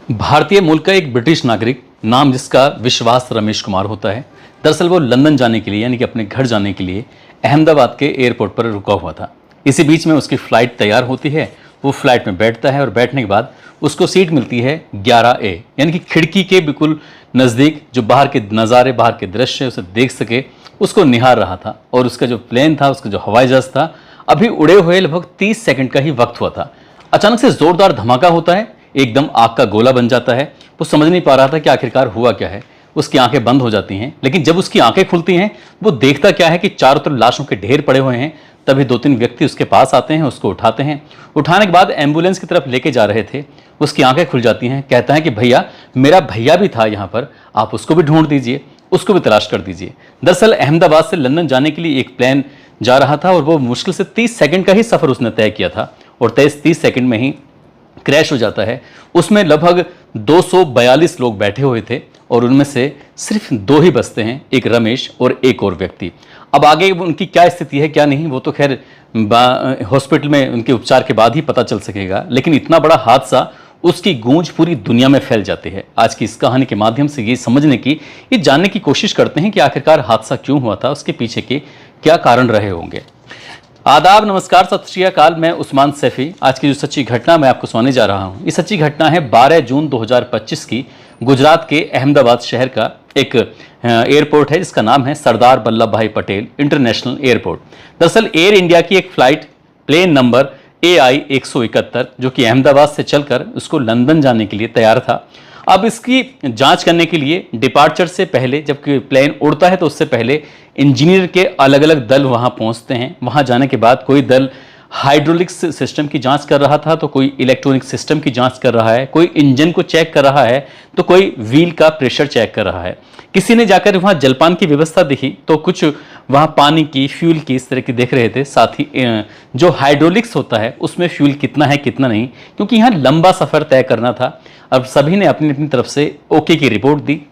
भारतीय मूल का एक ब्रिटिश नागरिक, नाम जिसका विश्वास रमेश कुमार होता है। दरअसल वो लंदन जाने के लिए यानी कि अपने घर जाने के लिए अहमदाबाद के एयरपोर्ट पर रुका हुआ था। इसी बीच में उसकी फ़्लाइट तैयार होती है। वो फ्लाइट में बैठता है और बैठने के बाद उसको सीट मिलती है 11A, यानी कि खिड़की के बिल्कुल नज़दीक, जो बाहर के नज़ारे, बाहर के दृश्य उसे देख सके, उसको निहार रहा था। और उसका जो प्लेन था, उसका जो हवाई जहाज़ था, अभी उड़े हुए लगभग 30 सेकंड का ही वक्त हुआ था। अचानक से ज़ोरदार धमाका होता है, एकदम आग का गोला बन जाता है। वो समझ नहीं पा रहा था कि आखिरकार हुआ क्या है। उसकी आंखें बंद हो जाती हैं, लेकिन जब उसकी आंखें खुलती हैं वो देखता क्या है कि चारों तरफ लाशों के ढेर पड़े हुए हैं। तभी 2-3 व्यक्ति उसके पास आते हैं, उसको उठाते हैं। उठाने के बाद एम्बुलेंस की तरफ लेके जा रहे थे। उसकी आंखें खुल जाती हैं। कहता है कि भैया, मेरा भैया भी था यहाँ पर, आप उसको भी ढूंढ दीजिए, उसको भी तलाश कर दीजिए। दरअसल अहमदाबाद से लंदन जाने के लिए एक प्लेन जा रहा था और वो मुश्किल से 30 सेकंड का ही सफ़र उसने तय किया था और 30 सेकंड में ही क्रैश हो जाता है। उसमें लगभग 242 लोग बैठे हुए थे और उनमें से सिर्फ 2 ही बचते हैं, एक रमेश और एक और व्यक्ति। अब आगे उनकी क्या स्थिति है क्या नहीं, वो तो खैर हॉस्पिटल में उनके उपचार के बाद ही पता चल सकेगा। लेकिन इतना बड़ा हादसा, उसकी गूंज पूरी दुनिया में फैल जाती है। आज की इस कहानी के माध्यम से ये समझने की, ये जानने की कोशिश करते हैं कि आखिरकार हादसा क्यों हुआ था, उसके पीछे के क्या कारण रहे होंगे। आदाब, नमस्कार, सत श्री अकाल। मैं उस्मान सैफी। आज की जो सच्ची घटना मैं आपको सुनाने जा रहा हूँ, ये सच्ची घटना है 12 जून 2025 की। गुजरात के अहमदाबाद शहर का एक एयरपोर्ट है जिसका नाम है सरदार वल्लभ भाई पटेल इंटरनेशनल एयरपोर्ट। दरअसल एयर इंडिया की एक फ्लाइट प्लेन नंबर AI 171, जो कि अहमदाबाद से चलकर उसको लंदन जाने के लिए तैयार था। अब इसकी जांच करने के लिए डिपार्चर से पहले, जबकि प्लेन उड़ता है तो उससे पहले इंजीनियर के अलग अलग दल वहां पहुंचते हैं। वहां जाने के बाद कोई दल हाइड्रोलिक्स सिस्टम की जांच कर रहा था, तो कोई इलेक्ट्रॉनिक सिस्टम की जांच कर रहा है, कोई इंजन को चेक कर रहा है, तो कोई व्हील का प्रेशर चेक कर रहा है। किसी ने जाकर वहां जलपान की व्यवस्था देखी तो कुछ वहां पानी की, फ्यूल की, इस तरह की देख रहे थे। साथ ही जो हाइड्रोलिक्स होता है उसमें फ्यूल कितना है कितना नहीं, क्योंकि यहाँ लंबा सफ़र तय करना था। अब सभी ने अपनी अपनी तरफ से ओके की रिपोर्ट दी।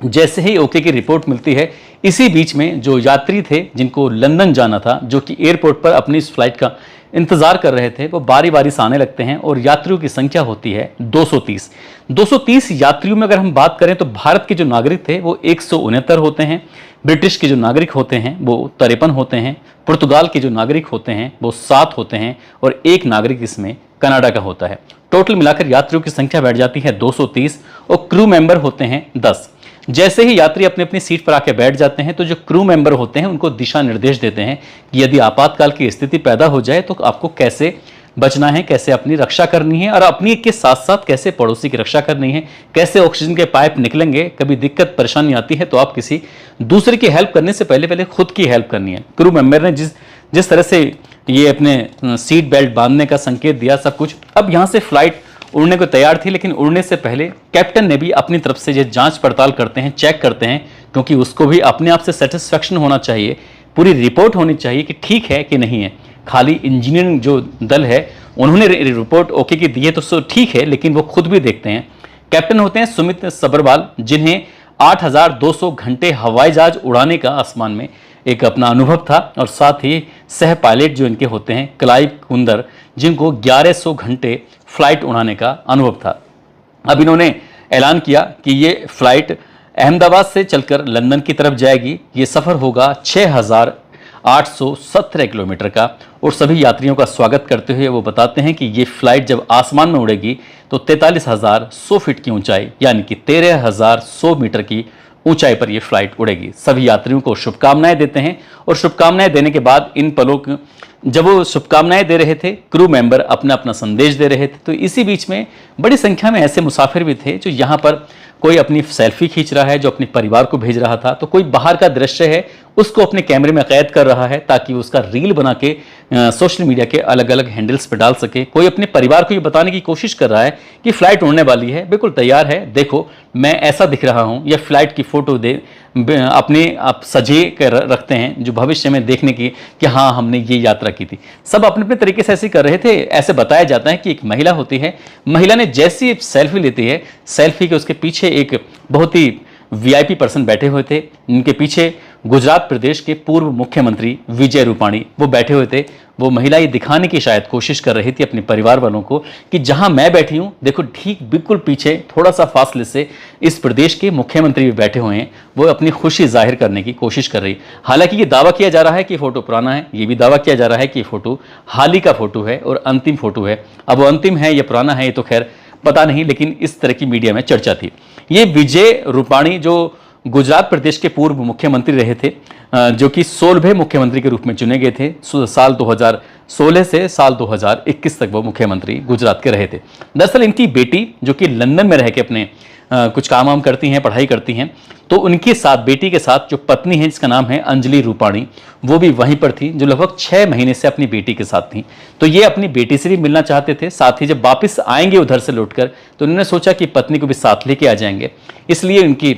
जैसे ही ओके की रिपोर्ट मिलती है, इसी बीच में जो यात्री थे जिनको लंदन जाना था, जो कि एयरपोर्ट पर अपनी इस फ्लाइट का इंतजार कर रहे थे, वो बारी बारी से आने लगते हैं और यात्रियों की संख्या होती है 230। 230 यात्रियों में अगर हम बात करें तो भारत के जो नागरिक थे वो 169 होते हैं, ब्रिटिश के जो नागरिक होते हैं वो 53 होते हैं, पुर्तगाल के जो नागरिक होते हैं वो 7 होते हैं और एक नागरिक इसमें कनाडा का होता है। टोटल मिलाकर यात्रियों की संख्या बैठ जाती है 230 और क्रू मेंबर होते हैं 10। जैसे ही यात्री अपनी अपनी सीट पर आके बैठ जाते हैं तो जो क्रू मेंबर होते हैं उनको दिशा निर्देश देते हैं कि यदि आपातकाल की स्थिति पैदा हो जाए तो आपको कैसे बचना है, कैसे अपनी रक्षा करनी है और अपनी के साथ साथ कैसे पड़ोसी की रक्षा करनी है, कैसे ऑक्सीजन के पाइप निकलेंगे। कभी दिक्कत परेशानी आती है तो आप किसी दूसरे की हेल्प करने से पहले पहले खुद की हेल्प करनी है। क्रू मेंबर ने जिस तरह से ये अपने सीट बेल्ट बांधने का संकेत दिया, सब कुछ। अब यहाँ से फ्लाइट उड़ने को तैयार थी, लेकिन उड़ने से पहले कैप्टन ने भी अपनी तरफ से ये जांच पड़ताल करते हैं, चेक करते हैं, क्योंकि उसको भी अपने आप से सेटिस्फेक्शन होना चाहिए, पूरी रिपोर्ट होनी चाहिए कि ठीक है कि नहीं है। खाली इंजीनियरिंग जो दल है उन्होंने रिपोर्ट ओके की दी है तो ठीक है, लेकिन वो खुद भी देखते हैं। कैप्टन होते हैं सुमित सब्रवाल, जिन्हें 8200 घंटे हवाई जहाज उड़ाने का आसमान में एक अपना अनुभव था, और साथ ही सह पायलट जो इनके होते हैं क्लाइव कुंदर, जिनको 1100 घंटे फ्लाइट उड़ाने का अनुभव था। अब इन्होंने ऐलान किया कि ये फ्लाइट अहमदाबाद से चलकर लंदन की तरफ जाएगी। ये सफ़र होगा 6817 किलोमीटर का। और सभी यात्रियों का स्वागत करते हुए वो बताते हैं कि ये फ्लाइट जब आसमान में उड़ेगी तो 43,100 फीट की ऊंचाई, यानी कि 13,100 मीटर की ऊंचाई पर यह फ्लाइट उड़ेगी। सभी यात्रियों को शुभकामनाएं देते हैं और शुभकामनाएं देने के बाद इन पलों जब वो शुभकामनाएं दे रहे थे, क्रू मेंबर अपना अपना संदेश दे रहे थे, तो इसी बीच में बड़ी संख्या में ऐसे मुसाफिर भी थे जो यहाँ पर कोई अपनी सेल्फी खींच रहा है, जो अपने परिवार को भेज रहा था, तो कोई बाहर का दृश्य है उसको अपने कैमरे में कैद कर रहा है ताकि उसका रील बना के सोशल मीडिया के अलग अलग हैंडल्स पर डाल सके। कोई अपने परिवार को ये बताने की कोशिश कर रहा है कि फ्लाइट उड़ने वाली है, बिल्कुल तैयार है, देखो मैं ऐसा दिख रहा हूँ। या फ्लाइट की फोटो अपने आप सजे कर रखते हैं जो भविष्य में देखने की कि हाँ हमने ये यात्रा की थी। सब अपने अपने तरीके से ऐसे कर रहे थे। ऐसे बताया जाता है कि एक महिला होती है, महिला ने जैसी सेल्फी लेती है, सेल्फी के उसके पीछे एक बहुत ही VIP पर्सन बैठे हुए थे, उनके पीछे गुजरात प्रदेश के पूर्व मुख्यमंत्री विजय रूपाणी वो बैठे हुए थे। वो महिला ये दिखाने की शायद कोशिश कर रही थी अपने परिवार वालों को कि जहां मैं बैठी हूं, देखो ठीक बिल्कुल पीछे थोड़ा सा फासले से इस प्रदेश के मुख्यमंत्री भी बैठे हुए हैं। वो अपनी खुशी जाहिर करने की कोशिश कर रही। हालांकि ये दावा किया जा रहा है कि फोटो पुराना है, ये भी दावा किया जा रहा है कि फोटो हाल ही का फोटो है और अंतिम फोटो है। अब वो अंतिम है या पुराना है ये तो खैर पता नहीं, लेकिन इस तरह की मीडिया में चर्चा थी। ये विजय रूपाणी जो गुजरात प्रदेश के पूर्व मुख्यमंत्री रहे थे, जो कि 16वें मुख्यमंत्री के रूप में चुने गए थे। साल 2016 से साल 2021 तक वो मुख्यमंत्री गुजरात के रहे थे। दरअसल इनकी बेटी जो कि लंदन में रह के अपने कुछ काम वाम करती हैं, पढ़ाई करती हैं, तो उनके साथ बेटी के साथ जो पत्नी है जिसका नाम है अंजलि रूपाणी, वो भी वहीं पर थी, जो लगभग 6 महीने से अपनी बेटी के साथ थी। तो ये अपनी बेटी से भी मिलना चाहते थे। साथ ही जब वापस आएंगे उधर से लौटकर तो उन्होंने सोचा कि पत्नी को भी साथ लेके आ जाएंगे, इसलिए उनकी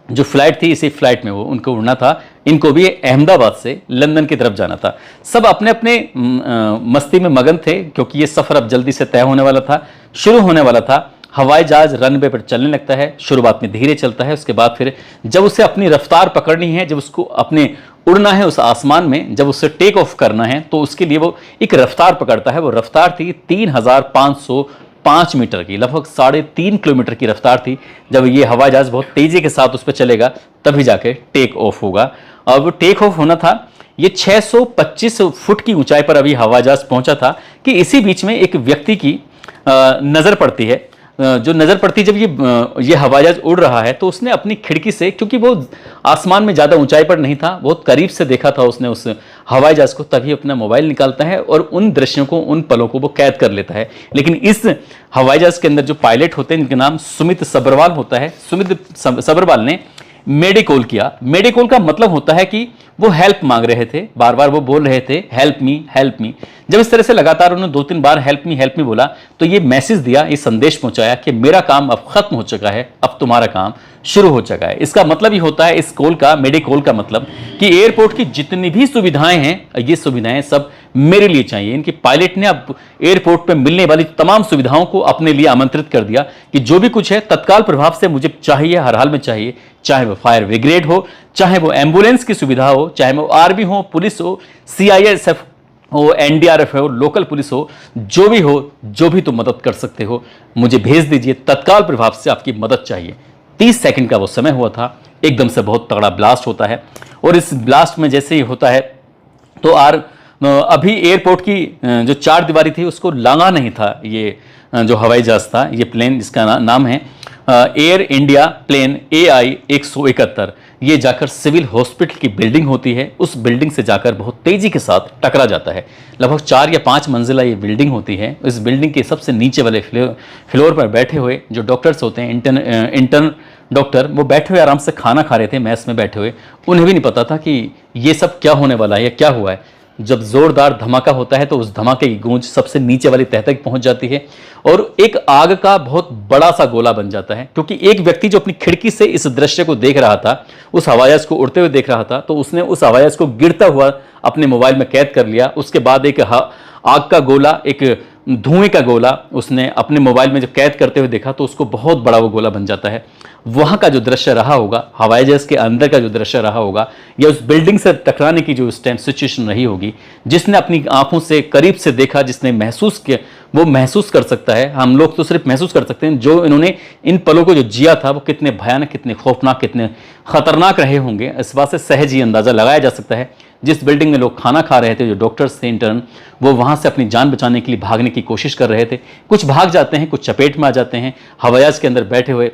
जो फ्लाइट थी इसी फ्लाइट में वो उनको उड़ना था। इनको भी अहमदाबाद से लंदन की तरफ जाना था। सब अपने अपने मस्ती में मगन थे क्योंकि ये सफर अब जल्दी से तय होने वाला था, शुरू होने वाला था। हवाई जहाज रनवे पर चलने लगता है, शुरुआत में धीरे चलता है, उसके बाद फिर जब उसे अपनी रफ्तार पकड़नी है, जब उसको अपने उड़ना है उस आसमान में, जब उसे टेक ऑफ करना है तो उसके लिए वो एक रफ्तार पकड़ता है। वो रफ्तार थी 3505 मीटर की, लगभग 3.5 किलोमीटर की रफ्तार थी। जब ये हवाई जहाज बहुत तेजी के साथ उस पर चलेगा तभी जाके टेक ऑफ होगा। अब टेक ऑफ होना था, ये 625 फुट की ऊंचाई पर अभी हवाई जहाज पहुंचा था कि इसी बीच में एक व्यक्ति की नजर पड़ती है। जो नजर पड़ती जब ये हवाई जहाज उड़ रहा है तो उसने अपनी खिड़की से, क्योंकि वो आसमान में ज्यादा ऊंचाई पर नहीं था, बहुत करीब से देखा था उसने उस हवाई जहाज को, तभी अपना मोबाइल निकालता है और उन दृश्यों को, उन पलों को वो कैद कर लेता है। लेकिन इस हवाई जहाज के अंदर जो पायलट होते हैं जिनका नाम सुमित सब्रवाल होता है, सुमित सब्रवाल ने मेडे कॉल किया। मेडे कॉल का मतलब होता है कि वो हेल्प मांग रहे थे, बार बार वो बोल रहे थे हेल्प मी हेल्प मी। जब इस तरह से लगातार उन्होंने 2-3 बार हेल्प मी बोला तो ये मैसेज दिया, ये संदेश पहुंचाया कि मेरा काम अब खत्म हो चुका है, अब तुम्हारा काम शुरू हो चुका है। इसका मतलब ये होता है, इस कॉल का, मेडे कॉल का मतलब कि एयरपोर्ट की जितनी भी सुविधाएं हैं, ये सुविधाएं सब मेरे लिए चाहिए। इनके पायलट ने अब एयरपोर्ट पे मिलने वाली तमाम सुविधाओं को अपने लिए आमंत्रित कर दिया कि जो भी कुछ है तत्काल प्रभाव से मुझे चाहिए, हर हाल में चाहिए। चाहे वो फायर ब्रिगेड हो, चाहे वो एम्बुलेंस की सुविधा हो, चाहे वो आर्मी हो, पुलिस हो, सीआईएसएफ हो, एनडीआरएफ हो, लोकल पुलिस हो, जो भी तुम मदद कर सकते हो मुझे भेज दीजिए, तत्काल प्रभाव से आपकी मदद चाहिए। 30 सेकंड का वो समय हुआ था। एकदम से बहुत तगड़ा ब्लास्ट होता है और इस ब्लास्ट में जैसे ही होता है तो अभी एयरपोर्ट की जो चार दीवारी थी उसको लांगा नहीं था। ये जो हवाई जहाज था, ये प्लेन जिसका नाम है एयर इंडिया प्लेन AI 171, ये जाकर सिविल हॉस्पिटल की बिल्डिंग होती है, उस बिल्डिंग से जाकर बहुत तेजी के साथ टकरा जाता है। लगभग 4 या 5 मंजिला ये बिल्डिंग होती है। इस बिल्डिंग के सबसे नीचे वाले फ्लोर पर बैठे हुए जो डॉक्टर्स होते हैं, इंटर्न डॉक्टर, वो बैठे हुए आराम से खाना खा रहे थे मैस में बैठे हुए। उन्हें भी नहीं पता था कि ये सब क्या होने वाला है या क्या हुआ है। जब जोरदार धमाका होता है तो उस धमाके की गूंज सबसे नीचे वाली तह तक पहुंच जाती है और एक आग का बहुत बड़ा सा गोला बन जाता है। क्योंकि एक व्यक्ति जो अपनी खिड़की से इस दृश्य को देख रहा था, उस हवाई जहाज को उड़ते हुए देख रहा था, तो उसने उस हवाई जहाज को गिरता हुआ अपने मोबाइल में कैद कर लिया। उसके बाद एक आग का गोला, एक धुएं का गोला उसने अपने मोबाइल में जब कैद करते हुए देखा तो उसको बहुत बड़ा वो गोला बन जाता है। वहां का जो दृश्य रहा होगा, हवाई जहाज के अंदर का जो दृश्य रहा होगा, या उस बिल्डिंग से टकराने की जो उस टाइम सिचुएशन रही होगी, जिसने अपनी आंखों से करीब से देखा, जिसने महसूस किया, वो महसूस कर सकता है। हम लोग तो सिर्फ महसूस कर सकते हैं, जो इन्होंने इन पलों को जो जिया था वो कितने भयानक, कितने खौफनाक, कितने खतरनाक रहे होंगे, इस बात से सहज ही अंदाजा लगाया जा सकता है। जिस बिल्डिंग में लोग खाना खा रहे थे, जो डॉक्टर्स थे, इंटर्न, वो वहां से अपनी जान बचाने के लिए भागने की कोशिश कर रहे थे। कुछ भाग जाते हैं, कुछ चपेट में आ जाते हैं। हवाई जहाज के अंदर बैठे हुए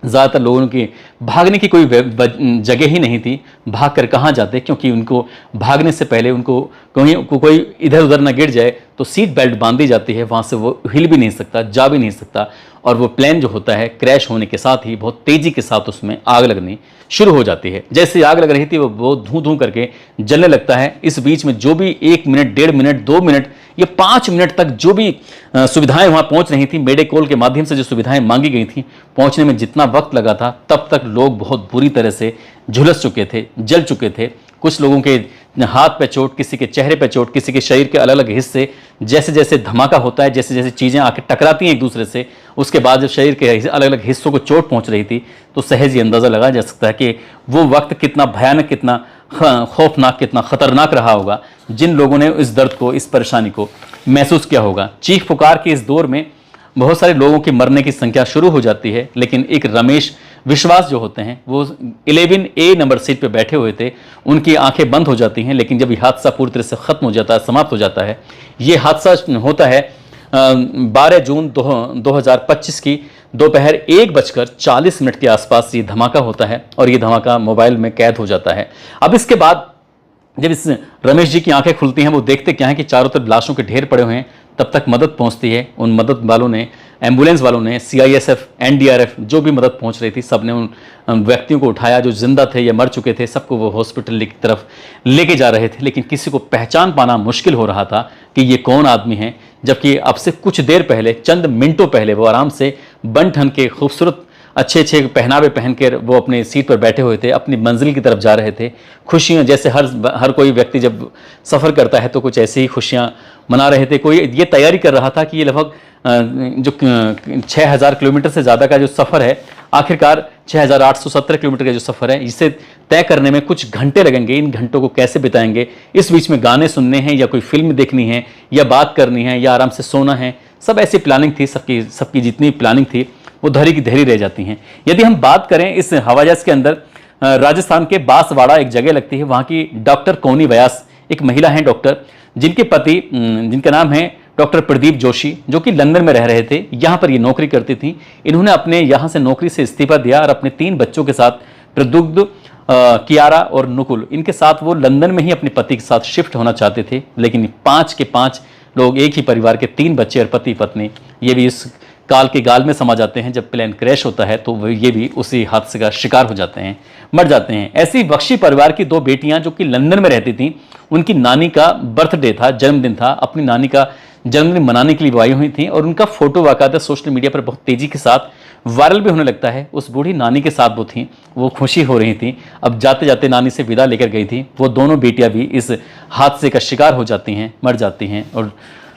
ज़्यादातर लोगों की भागने की कोई जगह ही नहीं थी। भाग कर कहाँ जाते, क्योंकि उनको भागने से पहले उनको कोई इधर उधर ना गिर जाए तो सीट बेल्ट बांधी जाती है, वहाँ से वो हिल भी नहीं सकता, जा भी नहीं सकता। और वो प्लेन जो होता है क्रैश होने के साथ ही बहुत तेज़ी के साथ उसमें आग लगनी शुरू हो जाती है। जैसे आग लग रही थी वो धूं धूं करके जलने लगता है। इस बीच में जो भी 1 मिनट, 1.5 मिनट, 2 मिनट या 5 मिनट तक जो भी सुविधाएं वहां पहुंच रही थी, मेडे कॉल के माध्यम से जो सुविधाएं मांगी गई थी, पहुंचने में जितना वक्त लगा था, तब तक लोग बहुत बुरी तरह से झुलस चुके थे, जल चुके थे। कुछ लोगों के हाथ पे चोट, किसी के चेहरे पे चोट, किसी के शरीर के अलग अलग हिस्से, जैसे जैसे धमाका होता है, जैसे जैसे चीज़ें आके टकराती हैं एक दूसरे से, उसके बाद जब शरीर के अलग अलग हिस्सों को चोट पहुंच रही थी, तो सहज ही अंदाज़ा लगाया जा सकता है कि वो वक्त कितना भयानक, कितना खौफनाक, कितना खतरनाक रहा होगा। जिन लोगों ने इस दर्द को, इस परेशानी को महसूस किया होगा। चीख पुकार के इस दौर में बहुत सारे लोगों की मरने की संख्या शुरू हो जाती है, लेकिन एक रमेश विश्वास जो होते हैं, वो 11A नंबर सीट पे बैठे हुए थे। उनकी आंखें बंद हो जाती हैं, लेकिन जब ये हादसा पूरी तरह से खत्म हो जाता है, समाप्त हो जाता है। ये हादसा होता है 12 जून 2025 की दोपहर 1:40 के आसपास ये धमाका होता है, और ये धमाका मोबाइल में कैद हो जाता है। अब इसके बाद जब इस रमेश जी की आंखें खुलती हैं, वो देखते क्या है कि चारों तरफ लाशों के ढेर पड़े हुए हैं। तब तक मदद पहुंचती है। उन मदद वालों ने, एम्बुलेंस वालों ने, CISF, NDRF, जो भी मदद पहुंच रही थी, सब ने उन व्यक्तियों को उठाया जो जिंदा थे या मर चुके थे। सबको वो हॉस्पिटल की तरफ लेके जा रहे थे, लेकिन किसी को पहचान पाना मुश्किल हो रहा था कि ये कौन आदमी है, जबकि अब से कुछ देर पहले, चंद मिनटों पहले, वो आराम से बन ठन के खूबसूरत अच्छे अच्छे पहनावे पहनकर वो अपने सीट पर बैठे हुए थे, अपनी मंजिल की तरफ जा रहे थे। खुशियाँ, जैसे हर कोई व्यक्ति जब सफ़र करता है तो कुछ ऐसी ही खुशियाँ मना रहे थे। कोई ये तैयारी कर रहा था कि ये लगभग जो 6000 किलोमीटर से ज़्यादा का जो सफ़र है, आखिरकार 6817 किलोमीटर का जो सफ़र है, इसे तय करने में कुछ घंटे लगेंगे। इन घंटों को कैसे बिताएंगे? इस बीच में गाने सुनने हैं, या कोई फिल्म देखनी है, या बात करनी है, या आराम से सोना है। सब ऐसी प्लानिंग थी, सबकी जितनी प्लानिंग थी वो धरी की धरी रह जाती हैं। यदि हम बात करें इस हवाई जहाज के अंदर, राजस्थान के बांसवाड़ा एक जगह लगती है, वहाँ की डॉक्टर कोनी व्यास एक महिला हैं डॉक्टर, जिनके पति, जिनका नाम है डॉक्टर प्रदीप जोशी, जो कि लंदन में रह रहे थे। यहाँ पर ये नौकरी करती थी। इन्होंने अपने यहाँ से नौकरी से इस्तीफा दिया और अपने 3 बच्चों के साथ, प्रदुग्ध, कियारा और नुकुल, इनके साथ वो लंदन में ही अपने पति के साथ शिफ्ट होना चाहते थे। लेकिन 5 के 5 लोग, एक ही परिवार के 3 बच्चे और पति पत्नी, ये भी इस काल के गाल में समा जाते हैं। जब प्लेन क्रैश होता है तो ये भी उसी हादसे का शिकार हो जाते हैं, मर जाते हैं। ऐसी बख्शी परिवार की 2 बेटियां जो कि लंदन में रहती थीं, उनकी नानी का बर्थडे था, जन्मदिन था। अपनी नानी का जन्मदिन मनाने के लिए वो आई हुई थी, और उनका फोटो बाकायदा सोशल मीडिया पर बहुत तेजी के साथ वायरल भी होने लगता है। उस बूढ़ी नानी के साथ वो थी, वो खुशी हो रही थी। अब जाते जाते नानी से विदा लेकर गई थी। वो दोनों बेटियां भी इस हादसे का शिकार हो जाती हैं, मर जाती हैं। और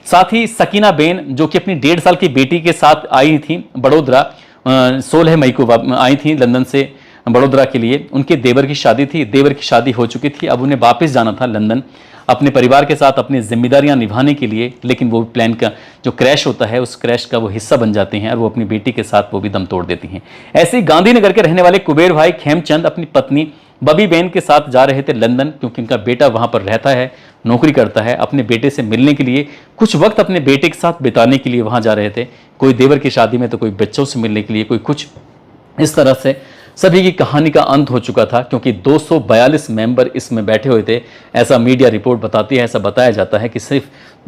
साथ ही सकीना बेन, जो कि अपनी 1.5 साल की बेटी के साथ आई थी बड़ोदरा, 16 मई को आई थी लंदन से बड़ोदरा के लिए। उनके देवर की शादी थी, देवर की शादी हो चुकी थी। अब उन्हें वापस जाना था लंदन अपने परिवार के साथ, अपनी जिम्मेदारियां निभाने के लिए। लेकिन वो प्लेन का जो क्रैश होता है, उस क्रैश का वो हिस्सा बन जाती हैं, और वो अपनी बेटी के साथ वो भी दम तोड़ देती हैं। ऐसे ही गांधीनगर के रहने वाले कुबेर भाई खेमचंद अपनी पत्नी बबी बेन के साथ जा रहे थे लंदन, क्योंकि उनका बेटा वहां पर रहता है, नौकरी करता है। अपने बेटे से मिलने के लिए, कुछ वक्त अपने बेटे के साथ बिताने के लिए वहां जा रहे थे। कोई देवर की शादी में, तो कोई बच्चों से मिलने के लिए, कोई कुछ। इस तरह से सभी की कहानी का अंत हो चुका था, क्योंकि 242 मेंबर इसमें बैठे हुए थे। ऐसा मीडिया रिपोर्ट बताती है, ऐसा बताया जाता है कि सिर्फ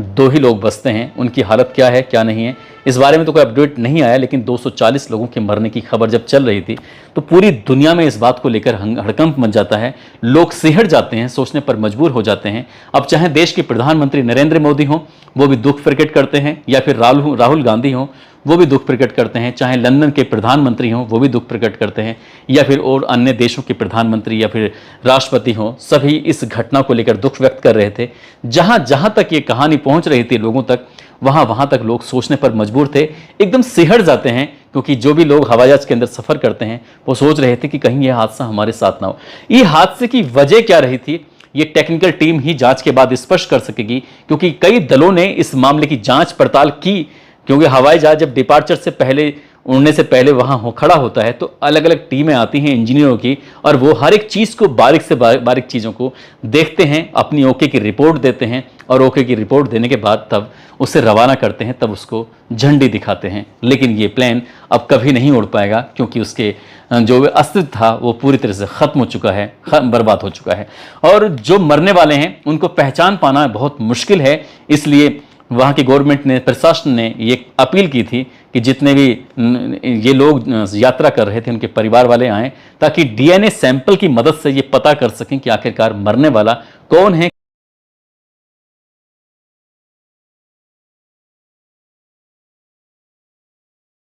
2 ही लोग बचते हैं। उनकी हालत क्या है, क्या नहीं है, इस बारे में तो कोई अपडेट नहीं आया। लेकिन 240 लोगों के मरने की खबर जब चल रही थी, तो पूरी दुनिया में इस बात को लेकर हड़कंप मच जाता है। लोग सिहर जाते हैं, सोचने पर मजबूर हो जाते हैं। अब चाहे देश के प्रधानमंत्री नरेंद्र मोदी हों, वो भी दुख प्रकट करते हैं, या फिर राहुल गांधी हों, वो भी दुख प्रकट करते हैं। चाहे लंदन के प्रधानमंत्री हों, वो भी दुख प्रकट करते हैं, या फिर और अन्य देशों के प्रधानमंत्री या फिर राष्ट्रपति हों, सभी इस घटना को लेकर दुख व्यक्त कर रहे थे। जहां जहां तक ये कहानी पहुंच रही थी लोगों तक, वहां तक लोग सोचने पर मजबूर थे, एकदम सिहर जाते हैं। क्योंकि जो भी लोग हवाई जहाज के अंदर सफर करते हैं, वो सोच रहे थे कि कहीं यह हादसा हमारे साथ ना हो। ये हादसे की वजह क्या रही थी, ये टेक्निकल टीम ही जांच के बाद स्पष्ट कर सकेगी, क्योंकि कई दलों ने इस मामले की जांच पड़ताल की। क्योंकि हवाई जहाज जब डिपार्चर से पहले, उड़ने से पहले वहां खड़ा होता है, तो अलग अलग टीमें आती हैं इंजीनियरों की, और वो हर एक चीज़ को, बारीक से बारीक चीज़ों को देखते हैं, अपनी ओके की रिपोर्ट देते हैं, और ओके की रिपोर्ट देने के बाद तब उसे रवाना करते हैं, तब उसको झंडी दिखाते हैं। लेकिन ये प्लेन अब कभी नहीं उड़ पाएगा, क्योंकि उसके जो अस्तित्व था वो पूरी तरह से ख़त्म हो चुका है, बर्बाद हो चुका है। और जो मरने वाले हैं उनको पहचान पाना बहुत मुश्किल है। इसलिए वहाँ की गवर्नमेंट ने, प्रशासन ने ये अपील की थी कि जितने भी ये लोग यात्रा कर रहे थे, उनके परिवार वाले आएँ, ताकि DNA सैंपल की मदद से ये पता कर सकें कि आखिरकार मरने वाला कौन है,